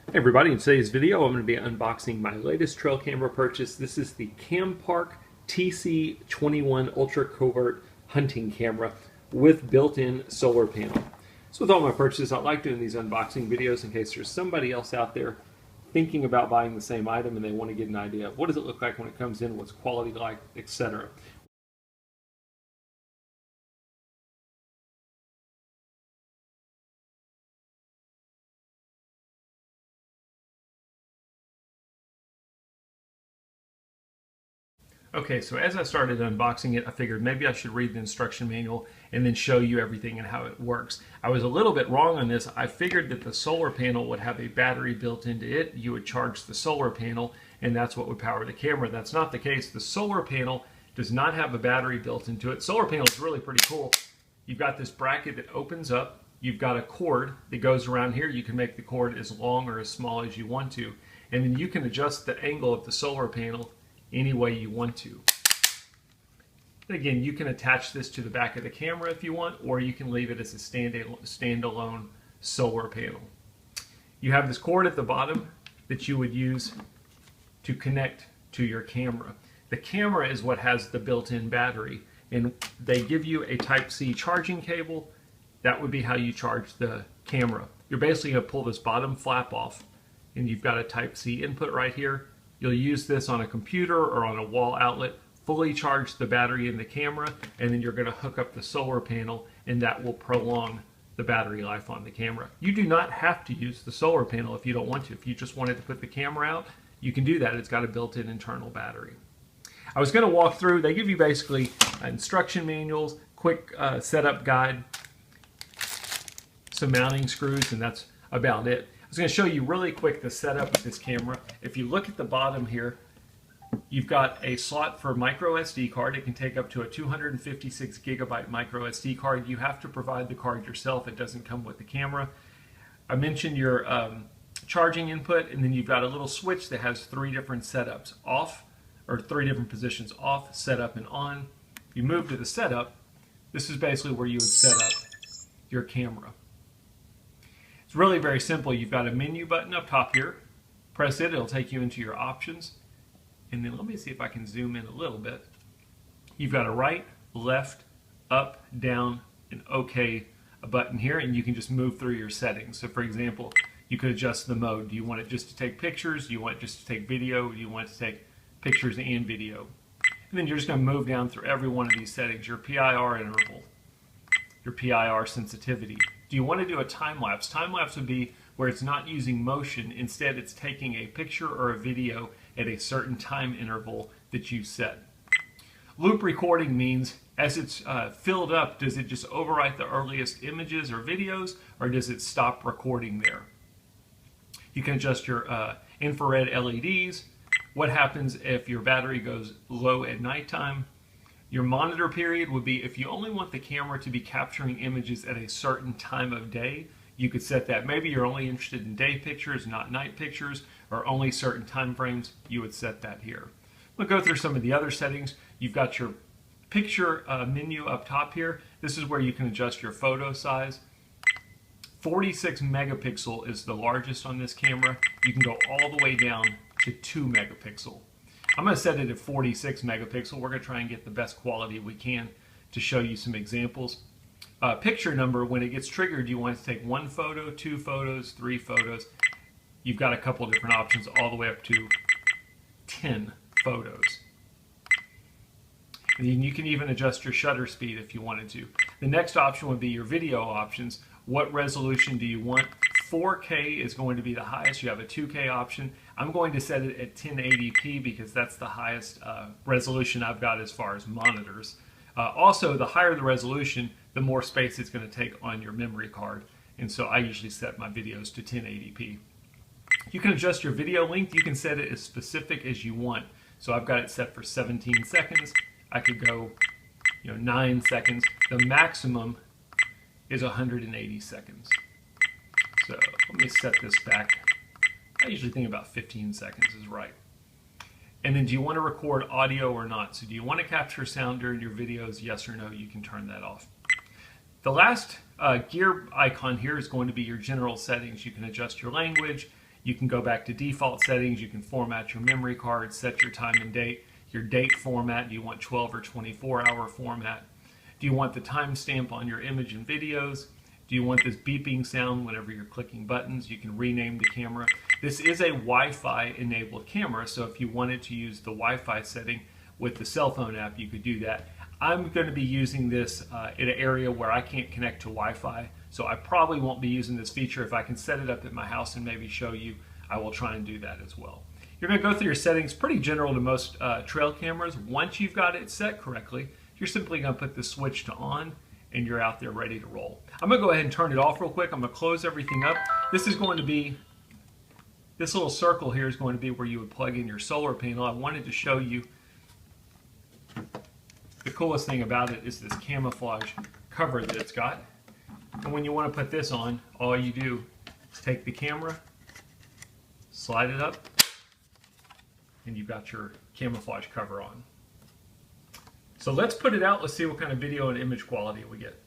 Hey everybody, in today's video I'm going to be unboxing my latest trail camera purchase. This is the Campark TC21 Ultra Covert Hunting Camera with built-in solar panel. So with all my purchases, I like doing these unboxing videos in case there's somebody else out there thinking about buying the same item and they want to get an idea of what does it look like when it comes in, what's quality like, etc. Okay, so as I started unboxing it, I figured maybe I should read the instruction manual and then show you everything and how it works. I was a little bit wrong on this. I figured that the solar panel would have a battery built into it. You would charge the solar panel and that's what would power the camera. That's not the case. The solar panel does not have a battery built into it. Solar panel is really pretty cool. You've got this bracket that opens up. You've got a cord that goes around here. You can make the cord as long or as small as you want to. And then you can adjust the angle of the solar panel any way you want to. And again, you can attach this to the back of the camera if you want, or you can leave it as a standalone solar panel. You have this cord at the bottom that you would use to connect to your camera. The camera is what has the built-in battery, and they give you a Type-C charging cable. That would be how you charge the camera. You're basically going to pull this bottom flap off, and you've got a Type-C input right here. You'll use this on a computer or on a wall outlet, fully charge the battery in the camera, and then you're going to hook up the solar panel, and that will prolong the battery life on the camera. You do not have to use the solar panel if you don't want to. If you just wanted to put the camera out, you can do that. It's got a built-in internal battery. I was going to walk through, they give you basically instruction manuals, quick setup guide, some mounting screws, and that's about it. I was going to show you really quick the setup of this camera. If you look at the bottom here, you've got a slot for micro SD card. It can take up to a 256 gigabyte micro SD card. You have to provide the card yourself. It doesn't come with the camera. I mentioned your charging input, and then you've got a little switch that has three different setups, off, or three different positions, off, setup, and on. You move to the setup. This is basically where you would set up your camera. It's really very simple. You've got a menu button up top here. Press it, it'll take you into your options. And then let me see if I can zoom in a little bit. You've got a right, left, up, down, and OK button here, and you can just move through your settings. So for example, you could adjust the mode. Do you want it just to take pictures? Do you want it just to take video? Do you want it to take pictures and video? And then you're just going to move down through every one of these settings. Your PIR interval, your PIR sensitivity. Do you want to do a time-lapse? Time-lapse would be where it's not using motion. Instead, it's taking a picture or a video at a certain time interval that you set. Loop recording means as it's filled up, does it just overwrite the earliest images or videos, or does it stop recording there? You can adjust your infrared LEDs. What happens if your battery goes low at nighttime? Your monitor period would be if you only want the camera to be capturing images at a certain time of day, you could set that. Maybe you're only interested in day pictures, not night pictures, or only certain time frames, you would set that here. We'll go through some of the other settings. You've got your picture menu up top here. This is where you can adjust your photo size. 46 megapixel is the largest on this camera. You can go all the way down to 2 megapixel. I'm going to set it at 46 megapixel. We're going to try and get the best quality we can to show you some examples. Picture number, when it gets triggered, you want to take 1 photo, 2 photos, 3 photos. You've got a couple of different options all the way up to 10 photos. And then you can even adjust your shutter speed if you wanted to. The next option would be your video options. What resolution do you want? 4K is going to be the highest. You have a 2K option. I'm going to set it at 1080p because that's the highest resolution I've got as far as monitors. Also, the higher the resolution, the more space it's going to take on your memory card. And so I usually set my videos to 1080p. You can adjust your video length. You can set it as specific as you want. So I've got it set for 17 seconds. I could go 9 seconds. The maximum is 180 seconds. So let me set this back. I usually think about 15 seconds is right. And then do you want to record audio or not? So do you want to capture sound during your videos? Yes or no, you can turn that off. The last gear icon here is going to be your general settings. You can adjust your language. You can go back to default settings. You can format your memory card, set your time and date, your date format. Do you want 12 or 24-hour format? Do you want the timestamp on your image and videos? Do you want this beeping sound whenever you're clicking buttons? You can rename the camera. This is a Wi-Fi enabled camera, so if you wanted to use the Wi-Fi setting with the cell phone app, you could do that. I'm going to be using this in an area where I can't connect to Wi-Fi, so I probably won't be using this feature. If I can set it up at my house and maybe show you, I will try and do that as well. You're going to go through your settings, pretty general to most trail cameras. Once you've got it set correctly, you're simply going to put the switch to on, and you're out there ready to roll. I'm going to go ahead and turn it off real quick. I'm going to close everything up. This is going to be, this little circle here is going to be where you would plug in your solar panel. I wanted to show you the coolest thing about it is this camouflage cover that it's got. And when you want to put this on, all you do is take the camera, slide it up, and you've got your camouflage cover on. So let's put it out. Let's see what kind of video and image quality we get.